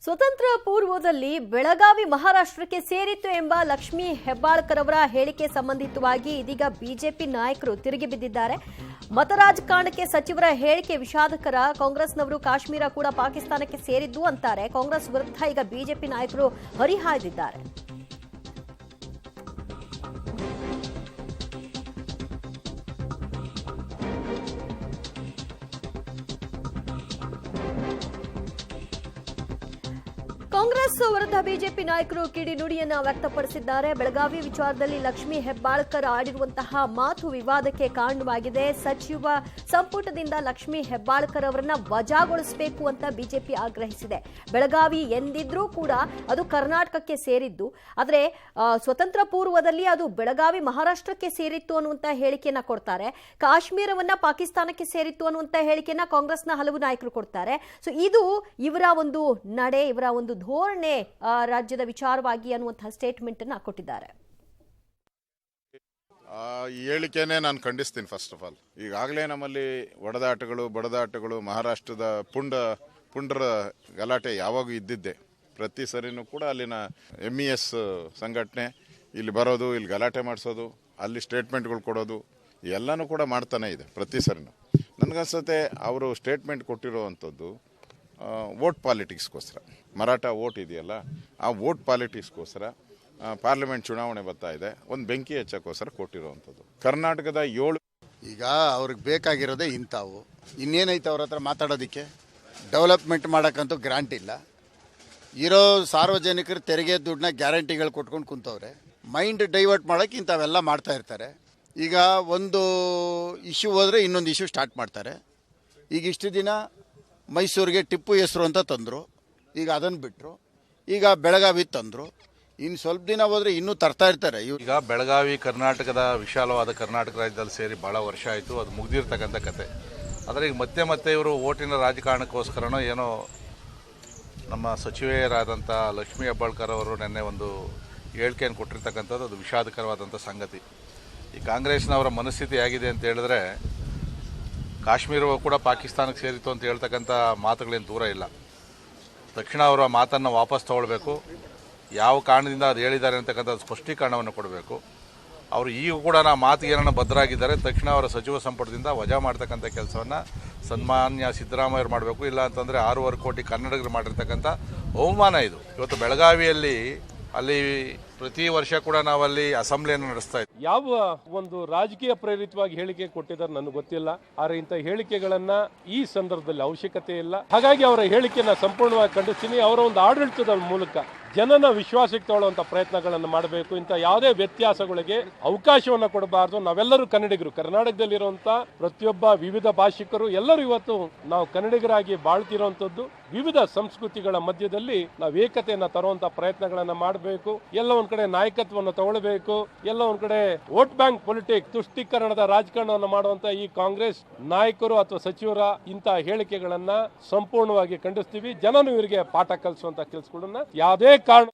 ಸ್ವತಂತ್ರ ಪೂರ್ವದಲ್ಲಿ ಬೆಳಗಾವಿ ಮಹಾರಾಷ್ಟ್ರಕ್ಕೆ ಸೇರಿತ್ತು ಎಂಬ ಲಕ್ಷ್ಮೀ ಹೆಬ್ಬಾಳ್ಕರ್ ಅವರ ಹೇಳಿಕೆ ಸಂಬಂಧಿತವಾಗಿ ಇದೀಗ ಬಿಜೆಪಿ ನಾಯಕರು ತಿರುಗಿ ಬಿದ್ದಿದ್ದಾರೆ. ಮತ ರಾಜಕಾರಣಕ್ಕೆ ಸಚಿವರ ಹೇಳಿಕೆ ವಿಷಾದಕರ. ಕಾಂಗ್ರೆಸ್ನವರು ಕಾಶ್ಮೀರ ಕೂಡ ಪಾಕಿಸ್ತಾನಕ್ಕೆ ಸೇರಿದ್ದು ಅಂತಾರೆ. ಕಾಂಗ್ರೆಸ್ ವಿರುದ್ಧ ಈಗ ಬಿಜೆಪಿ ನಾಯಕರು ಹರಿಹಾಯ್ದಿದ್ದಾರೆ. ಕಾಂಗ್ರೆಸ್ ವಿರುದ್ಧ ಬಿಜೆಪಿ ನಾಯಕರು ಕಿಡಿನುಡಿಯನ್ನ ವ್ಯಕ್ತಪಡಿಸಿದ್ದಾರೆ. ಬೆಳಗಾವಿ ವಿಚಾರದಲ್ಲಿ ಲಕ್ಷ್ಮೀ ಹೆಬ್ಬಾಳ್ಕರ್ ಆಡಿರುವಂತಹ ಮಾತು ವಿವಾದಕ್ಕೆ ಕಾರಣವಾಗಿದೆ. ಸಚಿವ ಸಂಪುಟದಿಂದ ಲಕ್ಷ್ಮೀ ಹೆಬ್ಬಾಳ್ಕರ್ ಅವರನ್ನ ವಜಾಗೊಳಿಸಬೇಕು ಅಂತ ಬಿಜೆಪಿ ಆಗ್ರಹಿಸಿದೆ. ಬೆಳಗಾವಿ ಎಂದಿದ್ರೂ ಕೂಡ ಅದು ಕರ್ನಾಟಕಕ್ಕೆ ಸೇರಿದ್ದು, ಆದರೆ ಸ್ವತಂತ್ರ ಪೂರ್ವದಲ್ಲಿ ಅದು ಬೆಳಗಾವಿ ಮಹಾರಾಷ್ಟ್ರಕ್ಕೆ ಸೇರಿತ್ತು ಅನ್ನುವಂತ ಹೇಳಿಕೆಯನ್ನ ಕೊಡ್ತಾರೆ. ಕಾಶ್ಮೀರವನ್ನ ಪಾಕಿಸ್ತಾನಕ್ಕೆ ಸೇರಿತ್ತು ಅನ್ನುವಂತ ಹೇಳಿಕೆಯನ್ನ ಕಾಂಗ್ರೆಸ್ನ ಹಲವು ನಾಯಕರು ಕೊಡ್ತಾರೆ. ಸೊ ಇದು ಇವರ ಒಂದು ನಡೆ, ಇವರ ಒಂದು ಧೋರಣೆ ರಾಜ್ಯದ ವಿಚಾರವಾಗಿ ಅನ್ನುವಂತಹ ಸ್ಟೇಟ್ಮೆಂಟ್ ಅನ್ನು ಕೊಟ್ಟಿದ್ದಾರೆ. ಈ ಹೇಳಿಕೆನೇ ನಾನು ಖಂಡಿಸ್ತೀನಿ. ಫಸ್ಟ್ ಆಫ್ ಆಲ್, ಈಗಾಗಲೇ ನಮ್ಮಲ್ಲಿ ಬಡದಾಟಗಳು ಮಹಾರಾಷ್ಟ್ರದ ಪುಂಡರ ಗಲಾಟೆ ಯಾವಾಗೂ ಇದ್ದಿದ್ದೆ. ಪ್ರತಿ ಸರಿನೂ ಕೂಡ ಅಲ್ಲಿನ MES ಸಂಘಟನೆ ಇಲ್ಲಿ ಬರೋದು, ಇಲ್ಲಿ ಗಲಾಟೆ ಮಾಡಿಸೋದು, ಅಲ್ಲಿ ಸ್ಟೇಟ್ಮೆಂಟ್ಗಳು ಕೊಡೋದು ಎಲ್ಲನೂ ಕೂಡ ಮಾಡ್ತಾನೆ ಇದೆ ಪ್ರತಿ ಸರಿನೂ. ನನಗನ್ಸುತ್ತೆ ಅವರು ಸ್ಟೇಟ್ಮೆಂಟ್ ಕೊಟ್ಟಿರೋವಂಥದ್ದು ವೋಟ್ ಪಾಲಿಟಿಕ್ಸ್ಗೋಸ್ಕರ, ಮರಾಠ ವೋಟ್ ಇದೆಯಲ್ಲ ಆ ವೋಟ್ ಪಾಲಿಟಿಕ್ಸ್ಗೋಸ್ಕರ, ಪಾರ್ಲಿಮೆಂಟ್ ಚುನಾವಣೆ ಬರ್ತಾ ಇದೆ, ಒಂದು ಬೆಂಕಿ ಹಚ್ಚಕ್ಕೋಸ್ಕರ ಕೊಟ್ಟಿರೋವಂಥದ್ದು. ಕರ್ನಾಟಕದ 7 ಈಗ ಅವ್ರಿಗೆ ಬೇಕಾಗಿರೋದೇ ಇಂಥವು. ಇನ್ನೇನೈತೆ ಅವ್ರ ಹತ್ರ ಮಾತಾಡೋದಕ್ಕೆ? ಡೆವಲಪ್ಮೆಂಟ್ ಮಾಡೋಕ್ಕಂತೂ ಗ್ರಾಂಟ್ ಇಲ್ಲ. ಇರೋ ಸಾರ್ವಜನಿಕರು ತೆರಿಗೆ ದುಡ್ಡನ್ನ ಗ್ಯಾರಂಟಿಗಳು ಕೊಟ್ಕೊಂಡು ಕುಂತವ್ರೆ. ಮೈಂಡ್ ಡೈವರ್ಟ್ ಮಾಡೋಕ್ಕೆ ಇಂಥವೆಲ್ಲ ಮಾಡ್ತಾ ಇರ್ತಾರೆ. ಈಗ ಒಂದು ಇಶ್ಯೂ ಹೋದರೆ ಇನ್ನೊಂದು ಇಶ್ಯೂ ಸ್ಟಾರ್ಟ್ ಮಾಡ್ತಾರೆ. ಈಗ ಇಷ್ಟು ದಿನ ಮೈಸೂರಿಗೆ ಟಿಪ್ಪು ಹೆಸರು ಅಂತ ತಂದರು, ಈಗ ಅದನ್ನು ಬಿಟ್ಟರು. ಈಗ ಬೆಳಗಾವಿ ತಂದರು, ಇನ್ನು ಸ್ವಲ್ಪ ದಿನ ಹೋದರೆ ಇನ್ನೂ ತರ್ತಾ ಇರ್ತಾರೆ. ಈಗ ಬೆಳಗಾವಿ ಕರ್ನಾಟಕದ ವಿಶಾಲವಾದ ಕರ್ನಾಟಕ ರಾಜ್ಯದಲ್ಲಿ ಸೇರಿ ಭಾಳ ವರ್ಷ ಆಯಿತು, ಅದು ಮುಗ್ದಿರ್ತಕ್ಕಂಥ ಕತೆ. ಆದರೆ ಈಗ ಮತ್ತೆ ಇವರು ಓಟಿನ ರಾಜಕಾರಣಕ್ಕೋಸ್ಕರನೋ ಏನೋ ನಮ್ಮ ಸಚಿವೆಯರಾದಂಥ ಲಕ್ಷ್ಮೀ ಹೆಬ್ಬಾಳ್ಕರ್ ಅವರು ನಿನ್ನೆ ಒಂದು ಹೇಳಿಕೆಯನ್ನು ಕೊಟ್ಟಿರ್ತಕ್ಕಂಥದ್ದು ಅದು ವಿಷಾದಕರವಾದಂಥ ಸಂಗತಿ. ಈ ಕಾಂಗ್ರೆಸ್ನವರ ಮನಸ್ಥಿತಿ ಆಗಿದೆ ಅಂತ ಹೇಳಿದ್ರೆ, ಕಾಶ್ಮೀರವೂ ಕೂಡ ಪಾಕಿಸ್ತಾನಕ್ಕೆ ಸೇರಿತು ಅಂತ ಹೇಳ್ತಕ್ಕಂಥ ಮಾತುಗಳೇನು ದೂರ ಇಲ್ಲ. ತಕ್ಷಣ ಅವರ ಮಾತನ್ನು ವಾಪಸ್ ತಗೊಳ್ಬೇಕು. ಯಾವ ಕಾರಣದಿಂದ ಅದು ಹೇಳಿದ್ದಾರೆ ಅಂತಕ್ಕಂಥ ಸ್ಪಷ್ಟೀಕರಣವನ್ನು ಕೊಡಬೇಕು. ಅವರು ಈಗ ಕೂಡ ಮಾತಿಗೆ ಏನನ್ನ ಬದ್ಧರಾಗಿದ್ದಾರೆ, ತಕ್ಷಣ ಅವರ ಸಚಿವ ಸಂಪುಟದಿಂದ ವಜಾ ಮಾಡ್ತಕ್ಕಂಥ ಕೆಲಸವನ್ನು ಸನ್ಮಾನ್ಯ ಸಿದ್ದರಾಮಯ್ಯರು ಮಾಡಬೇಕು. ಇಲ್ಲ ಅಂತಂದರೆ 6.5 ಕೋಟಿ ಕನ್ನಡಿಗರು ಮಾಡಿರ್ತಕ್ಕಂಥ ಅವಮಾನ ಇದು. ಇವತ್ತು ಬೆಳಗಾವಿಯಲ್ಲಿ ಅಲ್ಲಿ ಪ್ರತಿ ವರ್ಷ ಕೂಡ ನಾವಲ್ಲಿ ಅಸೆಂಬ್ಲಿಯನ್ನು ನಡೆಸ್ತಾ ಇದ್ದೀವಿ. ಯಾವ ಒಂದು ರಾಜಕೀಯ ಪ್ರೇರಿತವಾಗಿ ಹೇಳಿಕೆ ಕೊಟ್ಟಿದ್ದಾರೆ ನನಗೆ ಗೊತ್ತಿಲ್ಲ. ಆದರೆ ಇಂಥ ಹೇಳಿಕೆಗಳನ್ನ ಈ ಸಂದರ್ಭದಲ್ಲಿ ಅವಶ್ಯಕತೆ ಇಲ್ಲ. ಹಾಗಾಗಿ ಅವರ ಹೇಳಿಕೆಯನ್ನ ಸಂಪೂರ್ಣವಾಗಿ ಖಂಡಿಸ್ತೀನಿ. ಅವರ ಒಂದು ಆಡಳಿತದ ಮೂಲಕ ಜನನ ವಿಶ್ವಾಸಕ್ಕೆ ತಗೊಳ್ಳುವಂತ ಪ್ರಯತ್ನಗಳನ್ನು ಮಾಡಬೇಕು. ಇಂಥ ಯಾವುದೇ ವ್ಯತ್ಯಾಸಗಳಿಗೆ ಅವಕಾಶವನ್ನ ಕೊಡಬಾರದು. ನಾವೆಲ್ಲರೂ ಕನ್ನಡಿಗರು, ಕರ್ನಾಟಕದಲ್ಲಿರುವಂತ ಪ್ರತಿಯೊಬ್ಬ ವಿವಿಧ ಭಾಷಿಕರು ಎಲ್ಲರೂ ಇವತ್ತು ನಾವು ಕನ್ನಡಿಗರಾಗಿ ಬಾಳ್ತಿರುವಂತದ್ದು. ವಿವಿಧ ಸಂಸ್ಕೃತಿಗಳ ಮಧ್ಯದಲ್ಲಿ ನಾವು ಏಕತೆಯನ್ನ ತರುವಂತ ಪ್ರಯತ್ನಗಳನ್ನ ಮಾಡಬೇಕು. ಎಲ್ಲ ಒಂದ್ ಕಡೆ ನಾಯಕತ್ವವನ್ನು ತಗೊಳ್ಬೇಕು, ಎಲ್ಲ ಒಂದ್ ಕಡೆ ವೋಟ್ ಬ್ಯಾಂಕ್ ಪೊಲಿಟಿಕ್ಸ್, ತುಷ್ಟೀಕರಣದ ರಾಜಕಾರಣವನ್ನು ಮಾಡುವಂತ ಈ ಕಾಂಗ್ರೆಸ್ ನಾಯಕರು ಅಥವಾ ಸಚಿವರ ಇಂತಹ ಹೇಳಿಕೆಗಳನ್ನ ಸಂಪೂರ್ಣವಾಗಿ ಖಂಡಿಸ್ತೀವಿ. ಜನನು ಇವರಿಗೆ ಪಾಠ ಕಲಿಸುವಂತ ಕೆಲಸಗಳನ್ನ ಯಾವುದೇ ಕಾರಣ